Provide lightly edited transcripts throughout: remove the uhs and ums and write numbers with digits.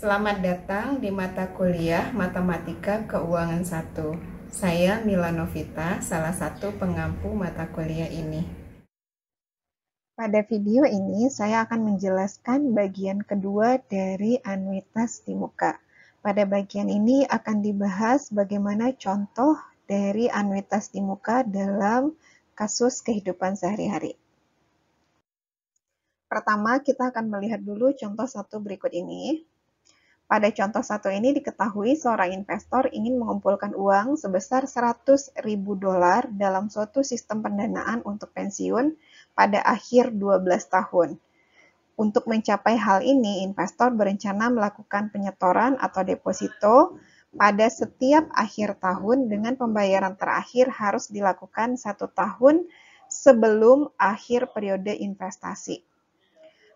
Selamat datang di mata kuliah Matematika Keuangan 1. Saya Mila Novita, salah satu pengampu mata kuliah ini. Pada video ini, saya akan menjelaskan bagian kedua dari anuitas di muka. Pada bagian ini akan dibahas bagaimana contoh dari anuitas di muka dalam kasus kehidupan sehari-hari. Pertama, kita akan melihat dulu contoh satu berikut ini. Pada contoh satu ini diketahui seorang investor ingin mengumpulkan uang sebesar $100.000 dalam suatu sistem pendanaan untuk pensiun pada akhir 12 tahun. Untuk mencapai hal ini, investor berencana melakukan penyetoran atau deposito pada setiap akhir tahun dengan pembayaran terakhir harus dilakukan 1 tahun sebelum akhir periode investasi.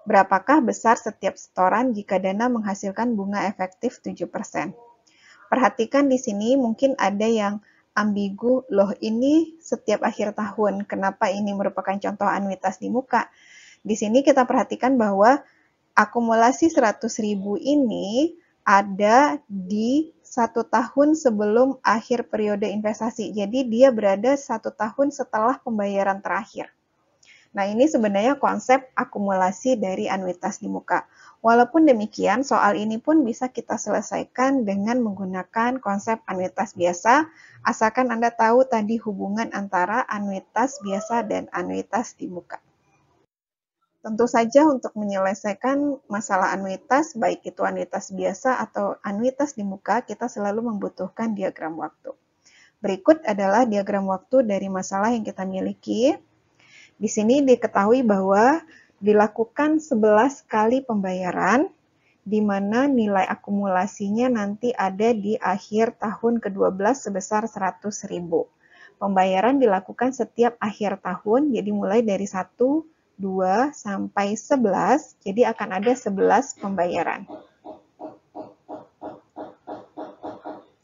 Berapakah besar setiap setoran jika dana menghasilkan bunga efektif 7%? Perhatikan di sini mungkin ada yang ambigu, loh ini setiap akhir tahun, kenapa ini merupakan contoh anuitas di muka? Di sini kita perhatikan bahwa akumulasi 100.000 ini ada di 1 tahun sebelum akhir periode investasi. Jadi dia berada 1 tahun setelah pembayaran terakhir. Nah, ini sebenarnya konsep akumulasi dari anuitas di muka. Walaupun demikian, soal ini pun bisa kita selesaikan dengan menggunakan konsep anuitas biasa, asalkan Anda tahu tadi hubungan antara anuitas biasa dan anuitas di muka. Tentu saja untuk menyelesaikan masalah anuitas, baik itu anuitas biasa atau anuitas di muka, kita selalu membutuhkan diagram waktu. Berikut adalah diagram waktu dari masalah yang kita miliki. Di sini diketahui bahwa dilakukan 11 kali pembayaran, di mana nilai akumulasinya nanti ada di akhir tahun ke-12 sebesar 100.000. Pembayaran dilakukan setiap akhir tahun, jadi mulai dari 1, 2, sampai 11, jadi akan ada 11 pembayaran.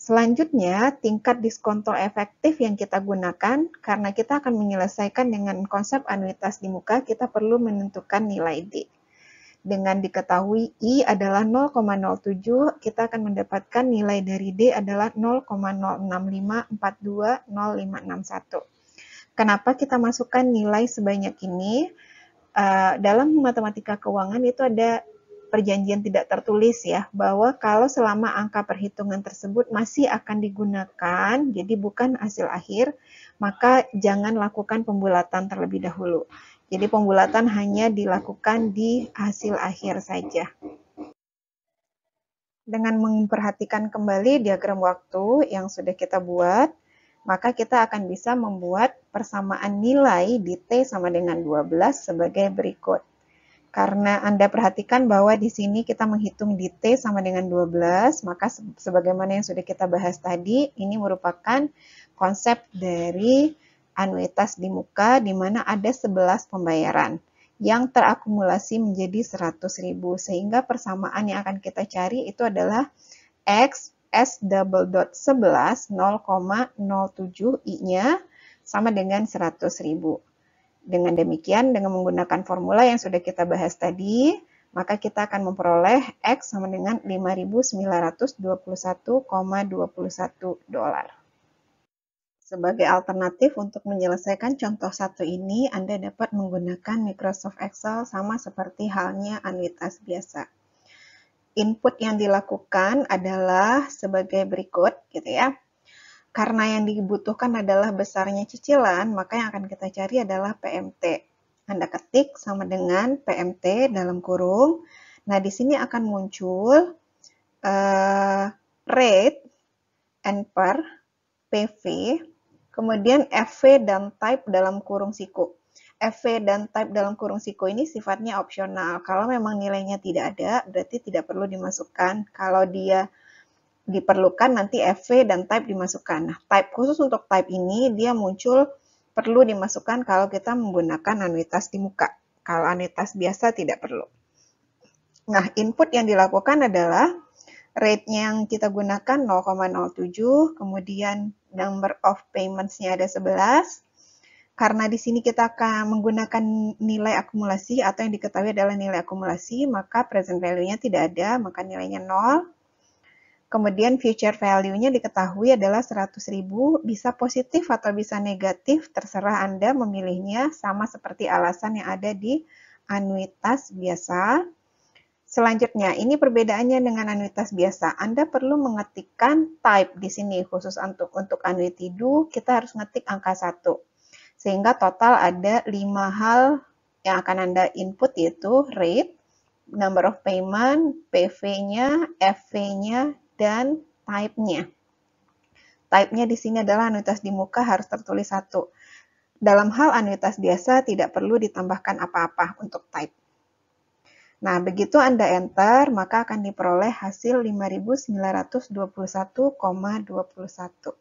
Selanjutnya, tingkat diskonto efektif yang kita gunakan, karena kita akan menyelesaikan dengan konsep anuitas di muka, kita perlu menentukan nilai D. Dengan diketahui I adalah 0,07, kita akan mendapatkan nilai dari D adalah 0,065420561. Kenapa kita masukkan nilai sebanyak ini? Dalam matematika keuangan itu ada perjanjian tidak tertulis ya, bahwa kalau selama angka perhitungan tersebut masih akan digunakan, jadi bukan hasil akhir, maka jangan lakukan pembulatan terlebih dahulu. Jadi pembulatan hanya dilakukan di hasil akhir saja. Dengan memperhatikan kembali diagram waktu yang sudah kita buat, maka kita akan bisa membuat persamaan nilai di T sama dengan 12 sebagai berikut. Karena Anda perhatikan bahwa di sini kita menghitung di T sama dengan 12, maka sebagaimana yang sudah kita bahas tadi, ini merupakan konsep dari anuitas di muka, di mana ada 11 pembayaran yang terakumulasi menjadi 100.000, sehingga persamaan yang akan kita cari itu adalah X S double dot 11 0,07 I-nya sama dengan 100.000. Dengan demikian, dengan menggunakan formula yang sudah kita bahas tadi, maka kita akan memperoleh X sama dengan $5.921,21. Sebagai alternatif untuk menyelesaikan contoh satu ini, Anda dapat menggunakan Microsoft Excel sama seperti halnya anuitas biasa. Input yang dilakukan adalah sebagai berikut, gitu ya. Karena yang dibutuhkan adalah besarnya cicilan, maka yang akan kita cari adalah PMT. Anda ketik sama dengan PMT dalam kurung. Nah, di sini akan muncul rate, NPER, PV, kemudian FV dan type dalam kurung siku. FV dan type dalam kurung siku ini sifatnya opsional. Kalau memang nilainya tidak ada, berarti tidak perlu dimasukkan. Kalau dia diperlukan, nanti FV dan type dimasukkan. Nah, type khusus untuk type ini dia muncul perlu dimasukkan kalau kita menggunakan anuitas di muka. Kalau anuitas biasa tidak perlu. Nah, input yang dilakukan adalah rate yang kita gunakan 0,07, kemudian number of payments-nya ada 11. karena di sini kita akan menggunakan nilai akumulasi atau yang diketahui adalah nilai akumulasi, maka present value-nya tidak ada, maka nilainya 0. Kemudian future value-nya diketahui adalah 100.000, bisa positif atau bisa negatif, terserah Anda memilihnya, sama seperti alasan yang ada di anuitas biasa. Selanjutnya, ini perbedaannya dengan anuitas biasa. Anda perlu mengetikkan type di sini, khusus untuk annuity do, kita harus ngetik angka 1. Sehingga total ada 5 hal yang akan Anda input, yaitu rate, number of payment, PV-nya, FV-nya, dan type-nya. Type-nya di sini adalah anuitas di muka harus tertulis 1. Dalam hal anuitas biasa tidak perlu ditambahkan apa-apa untuk type. Nah, begitu Anda enter, maka akan diperoleh hasil 5.921,21.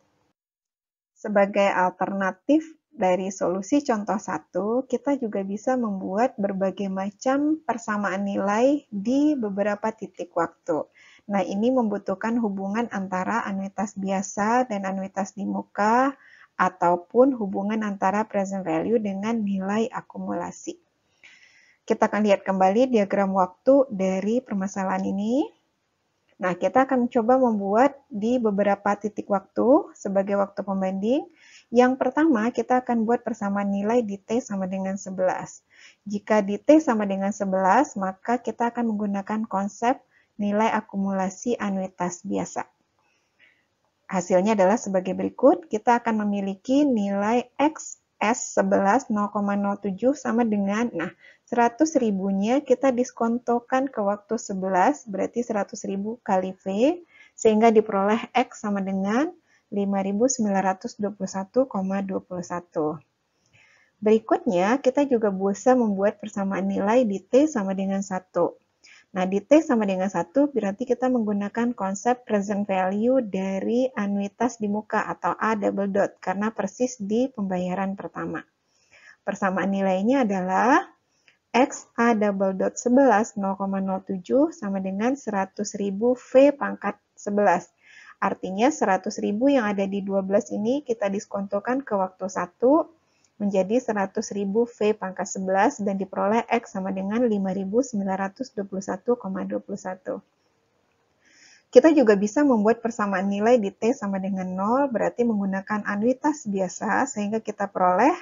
Sebagai alternatif dari solusi contoh 1, kita juga bisa membuat berbagai macam persamaan nilai di beberapa titik waktu. Nah, ini membutuhkan hubungan antara anuitas biasa dan anuitas di muka, ataupun hubungan antara present value dengan nilai akumulasi. Kita akan lihat kembali diagram waktu dari permasalahan ini. Nah, kita akan coba membuat di beberapa titik waktu sebagai waktu pembanding. Yang pertama, kita akan buat persamaan nilai di T sama dengan 11. Jika di T sama dengan 11, maka kita akan menggunakan konsep nilai akumulasi anuitas biasa. Hasilnya adalah sebagai berikut. Kita akan memiliki nilai XS11 0,07 sama dengan, 100.000-nya kita diskontokan ke waktu 11, berarti 100.000 kali V, sehingga diperoleh X sama dengan 5.921,21. Berikutnya, kita juga bisa membuat persamaan nilai di T sama dengan 1. Nah, di T sama dengan 1 berarti kita menggunakan konsep present value dari anuitas di muka atau A double dot, karena persis di pembayaran pertama. Persamaan nilainya adalah X A double dot 11 0,07 sama dengan 100.000 V pangkat 11. Artinya 100.000 yang ada di 12 ini kita diskontokan ke waktu 1, menjadi 100.000 V pangkat 11 dan diperoleh X sama dengan 5.921,21. Kita juga bisa membuat persamaan nilai di T sama dengan 0, berarti menggunakan anuitas biasa, sehingga kita peroleh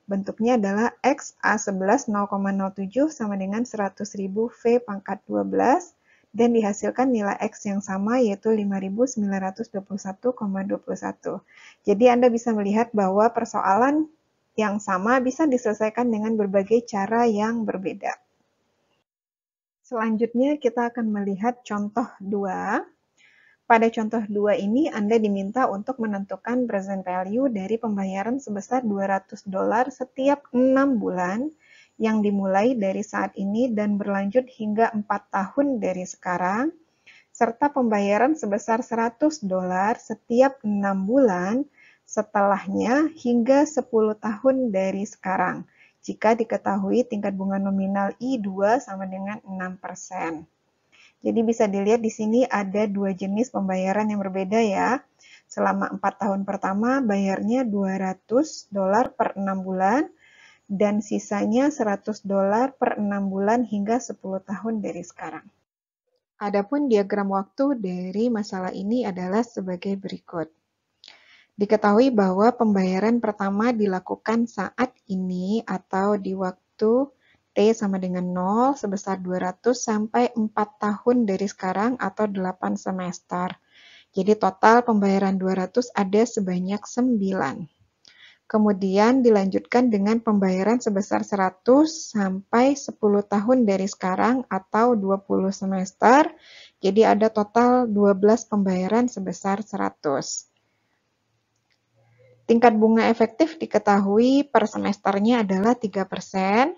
bentuknya adalah X A11 0,07 sama dengan 100.000 V pangkat 12, dan dihasilkan nilai X yang sama, yaitu 5.921,21. Jadi Anda bisa melihat bahwa persoalan yang sama bisa diselesaikan dengan berbagai cara yang berbeda. Selanjutnya kita akan melihat contoh 2. Pada contoh 2 ini Anda diminta untuk menentukan present value dari pembayaran sebesar $200 setiap 6 bulan yang dimulai dari saat ini dan berlanjut hingga 4 tahun dari sekarang, serta pembayaran sebesar $100 setiap 6 bulan setelahnya hingga 10 tahun dari sekarang, jika diketahui tingkat bunga nominal I2 sama dengan 6%. Jadi bisa dilihat di sini ada 2 jenis pembayaran yang berbeda ya. Selama 4 tahun pertama bayarnya $200 per 6 bulan, dan sisanya $100 per 6 bulan hingga 10 tahun dari sekarang. Adapun diagram waktu dari masalah ini adalah sebagai berikut. Diketahui bahwa pembayaran pertama dilakukan saat ini atau di waktu T sama dengan 0 sebesar 200 sampai 4 tahun dari sekarang atau 8 semester. Jadi total pembayaran 200 ada sebanyak 9. Kemudian dilanjutkan dengan pembayaran sebesar 100 sampai 10 tahun dari sekarang atau 20 semester. Jadi ada total 12 pembayaran sebesar 100. Tingkat bunga efektif diketahui per semesternya adalah 3%.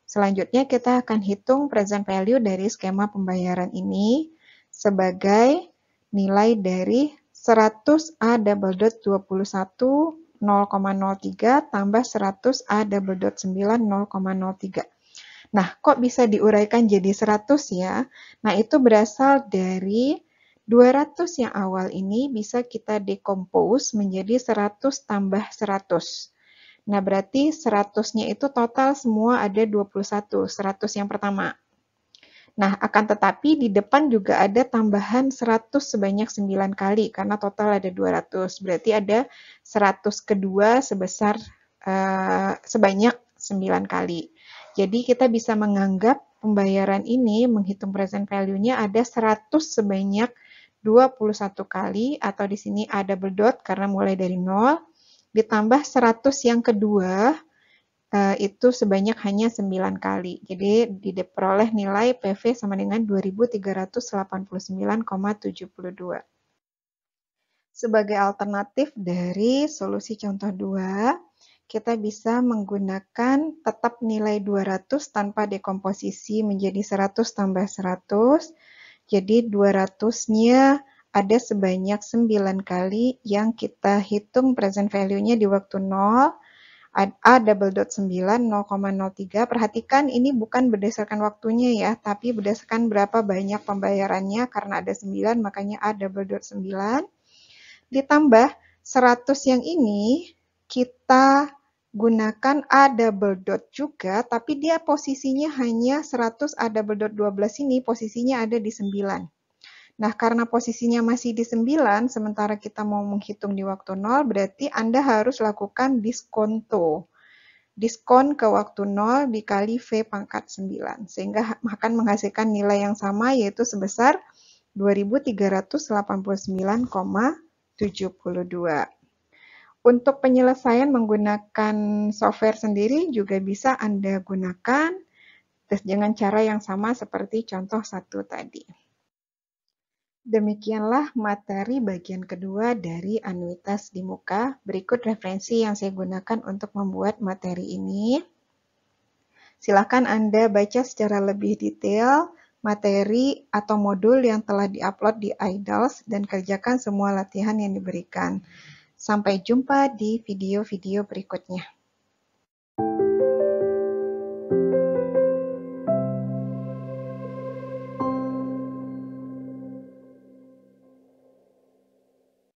Selanjutnya kita akan hitung present value dari skema pembayaran ini sebagai nilai dari 100 A double dot 21 0,03 tambah 100 A double dot 9 0,03. Nah, kok bisa diuraikan jadi 100 ya? Nah, itu berasal dari 200 yang awal ini bisa kita decompose menjadi 100 tambah 100. Nah, berarti 100-nya itu total semua ada 21, 100 yang pertama. Nah, akan tetapi di depan juga ada tambahan 100 sebanyak 9 kali, karena total ada 200. Berarti ada 100 kedua sebanyak 9 kali. Jadi kita bisa menganggap pembayaran ini, menghitung present value-nya ada 100 sebanyak 21 kali, atau di sini A double dot karena mulai dari 0, ditambah 100 yang kedua, itu sebanyak hanya 9 kali. Jadi diperoleh nilai PV sama dengan 2389,72. Sebagai alternatif dari solusi contoh 2, kita bisa menggunakan tetap nilai 200 tanpa dekomposisi menjadi 100 tambah 100. Jadi 200-nya ada sebanyak 9 kali yang kita hitung present value-nya di waktu 0. A double dot 9, 0,03. Perhatikan ini bukan berdasarkan waktunya ya, tapi berdasarkan berapa banyak pembayarannya, karena ada 9, makanya A double dot 9. Ditambah 100 yang ini, kita gunakan A double dot juga, tapi dia posisinya hanya 100 A double dot 12 ini, posisinya ada di 9. Nah, karena posisinya masih di 9, sementara kita mau menghitung di waktu 0, berarti Anda harus lakukan diskonto. Diskon ke waktu 0 dikali V pangkat 9, sehingga akan menghasilkan nilai yang sama, yaitu sebesar 2389,72. Untuk penyelesaian menggunakan software sendiri juga bisa Anda gunakan dengan cara yang sama seperti contoh 1 tadi. Demikianlah materi bagian kedua dari anuitas di muka. Berikut referensi yang saya gunakan untuk membuat materi ini. Silakan Anda baca secara lebih detail materi atau modul yang telah diupload di iDals dan kerjakan semua latihan yang diberikan. Sampai jumpa di video-video berikutnya.